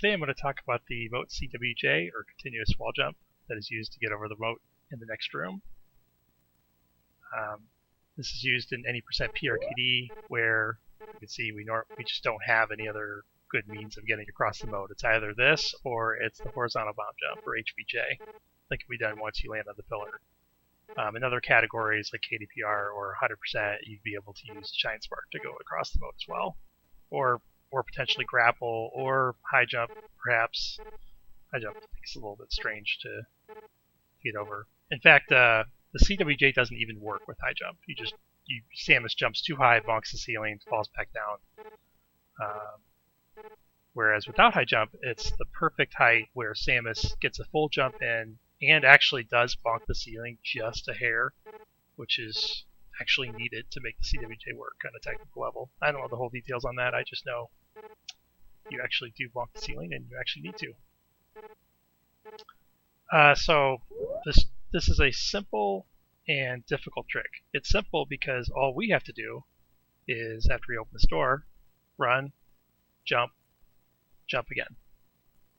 Today I'm going to talk about the Moat CWJ, or continuous wall jump, that is used to get over the moat in the next room. This is used in any percent PRKD where you can see we just don't have any other good means of getting across the moat. It's either this or it's the horizontal bomb jump, or HBJ, that can be done once you land on the pillar. In other categories like KDPR or 100%, you'd be able to use Shine Spark to go across the moat as well, or potentially grapple or high jump, perhaps. High jump I think is a little bit strange to get over. In fact, the CWJ doesn't even work with high jump. Samus jumps too high, bonks the ceiling, falls back down. Whereas without high jump, it's the perfect height where Samus gets a full jump in and actually does bonk the ceiling just a hair, which is actually needed to make the CWJ work on a technical level. I don't know the whole details on that. I just know you actually do bonk the ceiling and you actually need to. So this is a simple and difficult trick. It's simple because all we have to do is, after we open this door, run, jump, jump again.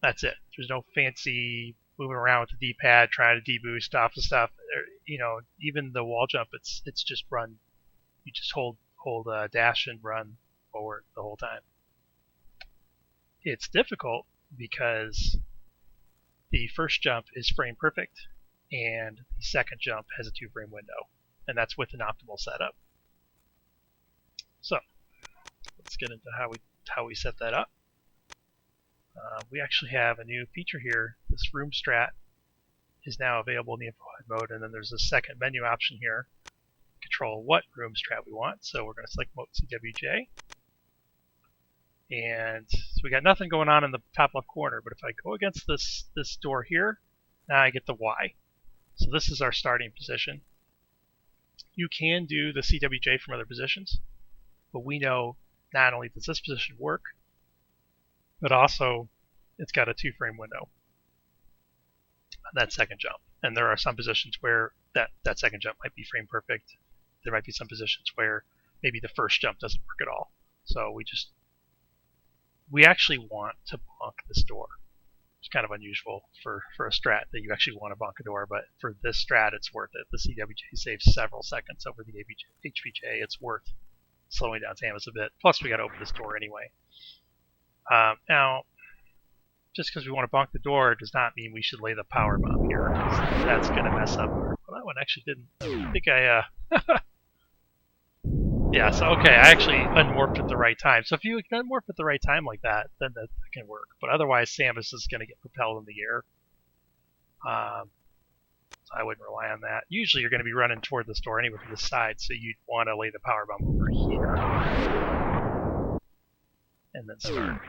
That's it. There's no fancy moving around with the D-pad trying to deboost off the stuff. Even the wall jump, it's just run. You just hold dash and run forward the whole time. It's difficult because the first jump is frame perfect and the second jump has a 2-frame window, and that's with an optimal setup. So let's get into how we set that up. We actually have a new feature here. This room strat is now available in the info HUD mode, and then there's a second menu option here. Control what room strat we want. So we're going to select Moat CWJ. And so we got nothing going on in the top left corner, but if I go against this door here, now I get the Y. So this is our starting position. You can do the CWJ from other positions, but we know not only does this position work, but also it's got a 2-frame window on that second jump. And there are some positions where that second jump might be frame perfect. There might be some positions where maybe the first jump doesn't work at all. So we actually want to bonk this door. It's kind of unusual for a strat that you actually want to bonk a door, but for this strat it's worth it. The CWJ saves several seconds over the HBJ. It's worth slowing down Samus a bit. Plus we got to open this door anyway. Now, just because we want to bonk the door does not mean we should lay the power bomb here. That's going to mess up our... Well, that one actually didn't... I think I... Yeah, so okay, I actually unmorphed at the right time. So if you unmorph at the right time like that, then that can work. But otherwise, Samus is going to get propelled in the air. So I wouldn't rely on that. Usually you're going to be running toward this door anyway from the side, so you'd want to lay the power bomb over here. And then start.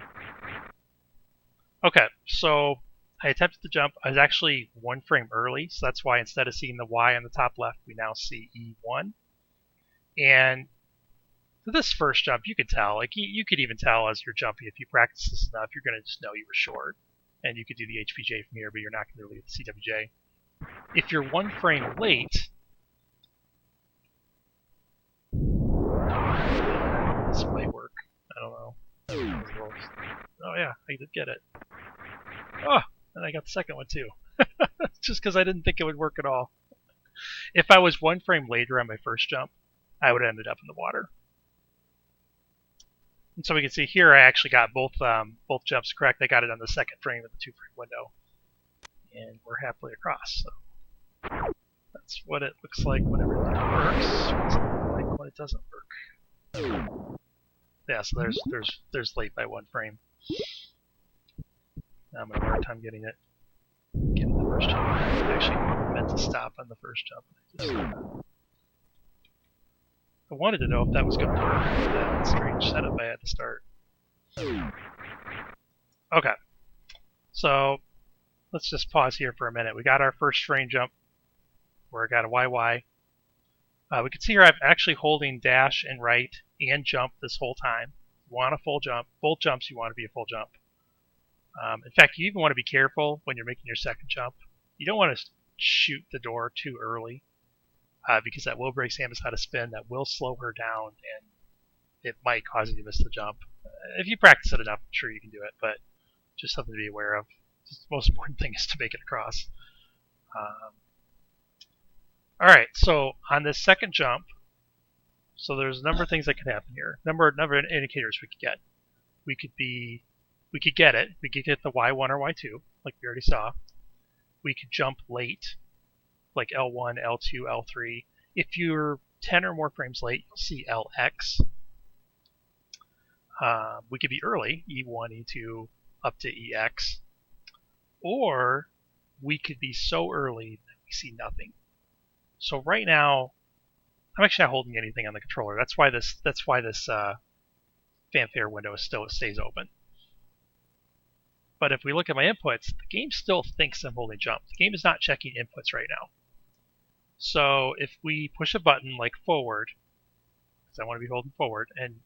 Okay, so I attempted to jump. I was actually 1 frame early, so that's why instead of seeing the Y on the top left, we now see E1. And for this first jump, you could tell, like you could even tell as you're jumping, if you practice this enough, you're going to just know you were short. And you could do the HPJ from here, but you're not going to do the CWJ. If you're 1 frame late, this might work. I don't know. Oh yeah, I did get it. Oh, and I got the second one too. Just because I didn't think it would work at all. If I was 1 frame later on my first jump, I would have ended up in the water. And so we can see here I actually got both jumps correct. I got it on the second frame with the 2-frame window. And we're halfway across. So that's what it looks like when everything works. What's it look like when it doesn't work? Yeah, so there's late by 1 frame. Now I'm going to have a hard time getting the first jump. I actually meant to stop on the first jump. I wanted to know if that was going to work. That strange setup I had to start. Okay, so let's just pause here for a minute. We got our first frame jump where I got a YY. We can see here I'm actually holding dash and right and jump this whole time. You want a full jump. Both jumps you want to be a full jump. In fact, you even want to be careful when you're making your second jump. You don't want to shoot the door too early because that will break Samus out of spin. That will slow her down, and it might cause you to miss the jump. If you practice it enough, I'm sure you can do it. But Just something to be aware of. The most important thing is to make it across. Alright, so on this second jump, so there's a number of things that could happen here. Number of indicators we could get. We could get it. We could get the Y1 or Y2, like we already saw. We could jump late, like L1, L2, L3. If you're 10 or more frames late, you'll see LX. We could be early, E1, E2, up to EX. Or we could be so early that we see nothing. So right now, I'm actually not holding anything on the controller. That's why this fanfare window stays open. But if we look at my inputs, the game still thinks I'm holding jump. The game is not checking inputs right now. So if we push a button like forward, because I want to be holding forward, and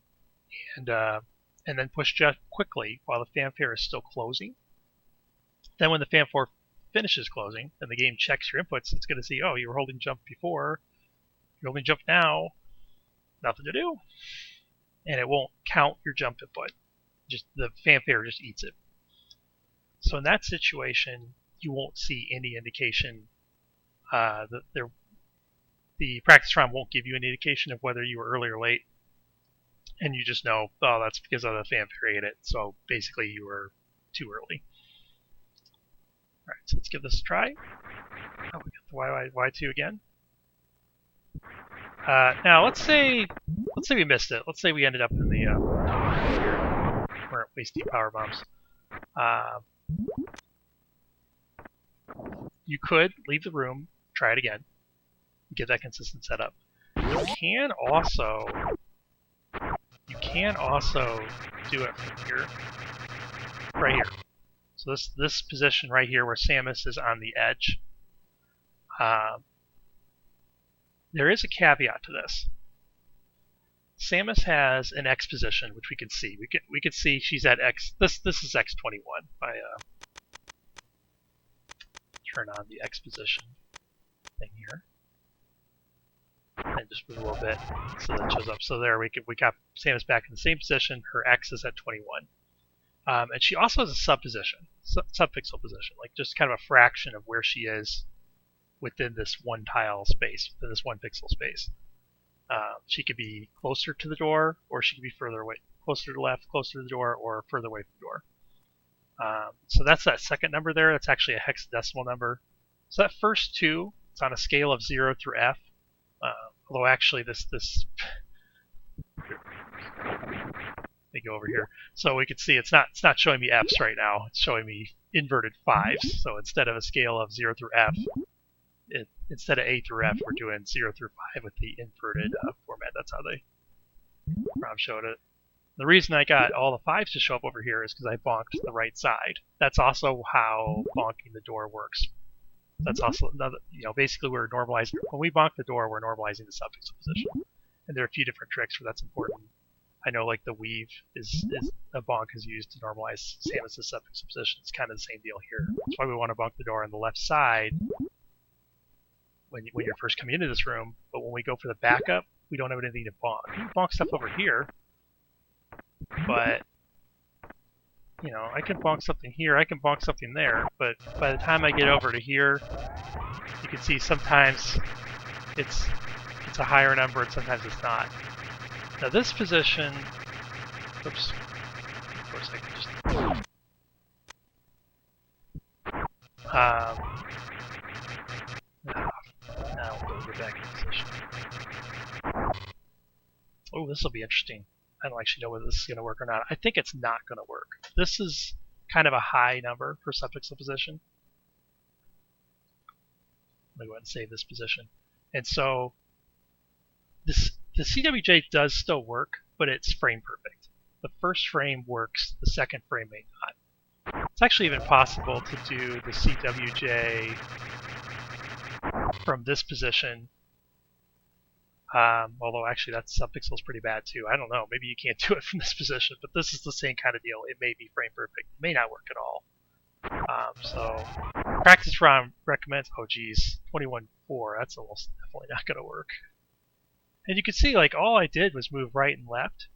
then push just quickly while the fanfare is still closing, then when the fanfare finishes closing and the game checks your inputs, it's going to see, oh, you were holding jump before, you're holding jump now, nothing to do. And it won't count your jump input. Just the fanfare just eats it. So in that situation, you won't see any indication. The practice ROM won't give you an indication of whether you were early or late. And you just know, oh, that's because of the fanfare ate it. So basically you were too early. All right, so let's give this a try. Oh, we got the Y2 again. Now let's say we missed it. Let's say we ended up in the weren't wasting power bombs. You could leave the room, try it again, get that consistent setup. You can also do it from here, right here. So this position right here where Samus is on the edge. There is a caveat to this. Samus has an X position, which we can see. We could see she's at X. This is X21. If I turn on the X position thing here, and just move a little bit so that it shows up. So there we got Samus back in the same position. Her X is at 21, and she also has a subpixel position, like just kind of a fraction of where she is within this one tile space, within this one pixel space. She could be closer to the door, or she could be further away, closer to the left, closer to the door, or further away from the door. So that's that second number there. That's actually a hexadecimal number. So that first two, it's on a scale of 0 through F. Although actually this let me go over here. So we can see it's not showing me F's right now. It's showing me inverted 5s. So instead of a scale of 0 through F, instead of A through F, we're doing 0 through 5 with the inverted format. That's how they showed it. The reason I got all the 5s to show up over here is because I bonked the right side. That's also how bonking the door works. That's also another, basically we're normalizing, when we bonk the door, we're normalizing the subpixel position. And there are a few different tricks where that's important. I know like the weave is a bonk is used to normalize Samus' subpixel position. It's kind of the same deal here. That's why we want to bonk the door on the left side when you're first coming into this room, but when we go for the backup, we don't have anything to bonk. We can bonk stuff over here, but I can bonk something here, I can bonk something there, but by the time I get over to here, you can see sometimes it's a higher number and sometimes it's not. Now this position, oops, of course I can just now we'll go back in position. Oh, this will be interesting. I don't actually know whether this is going to work or not. I think it's not going to work. This is kind of a high number for subpixel position. Let me go ahead and save this position. And so the CWJ does still work, but it's frame perfect. The first frame works, the second frame may not. It's actually even possible to do the CWJ from this position. Although actually that subpixel is pretty bad too. I don't know. Maybe you can't do it from this position, but this is the same kind of deal. It may be frame perfect. It may not work at all. So practice ROM recommends, oh geez, 21.4. That's almost definitely not going to work. And you can see like all I did was move right and left,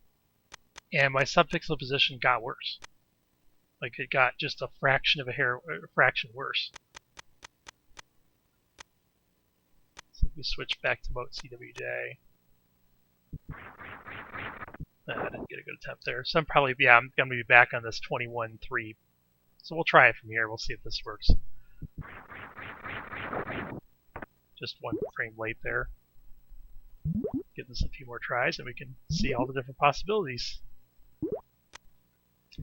and my subpixel position got worse. Like it got just a fraction of a hair, a fraction worse. So if we switch back to Moat CWJ. I didn't get a good attempt there. So I'm probably, yeah, I'm going to be back on this 21.3. So we'll try it from here. We'll see if this works. Just one frame late there. Give this a few more tries and we can see all the different possibilities.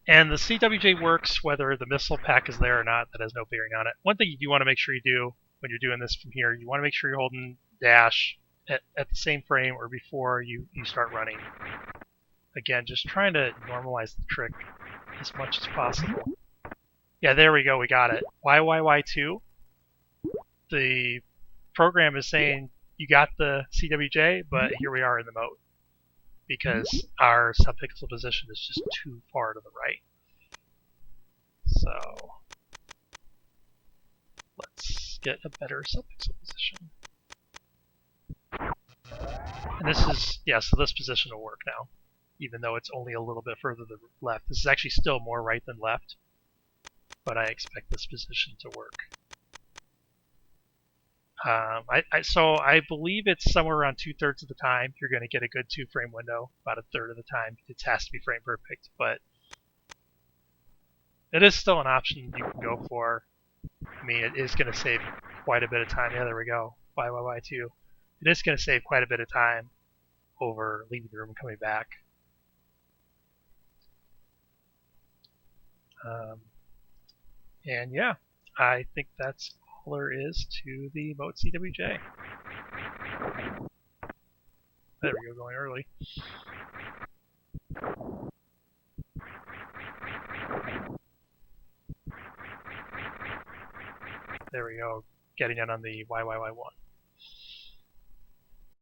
And the CWJ works whether the missile pack is there or not. That has no bearing on it. One thing you do want to make sure you do when you're doing this from here, you want to make sure you're holding dash at the same frame or before you start running. Again, just trying to normalize the trick as much as possible. Yeah, there we go. We got it. YYY2. The program is saying you got the CWJ, but here we are in the mode because our subpixel position is just too far to the right. So let's get a better subpixel position. And this is, yeah, so this position will work now, even though it's only a little bit further to the left. This is actually still more right than left, but I expect this position to work. So I believe it's somewhere around 2/3 of the time you're going to get a good 2-frame window. About 1/3 of the time it has to be frame perfect, but it is still an option you can go for. I mean, it is going to save quite a bit of time. Yeah, there we go. YYY2. It is going to save quite a bit of time over leaving the room and coming back. And yeah, I think that's all there is to the Moat CWJ. There we go, going early. There we go, getting in on the YYY1.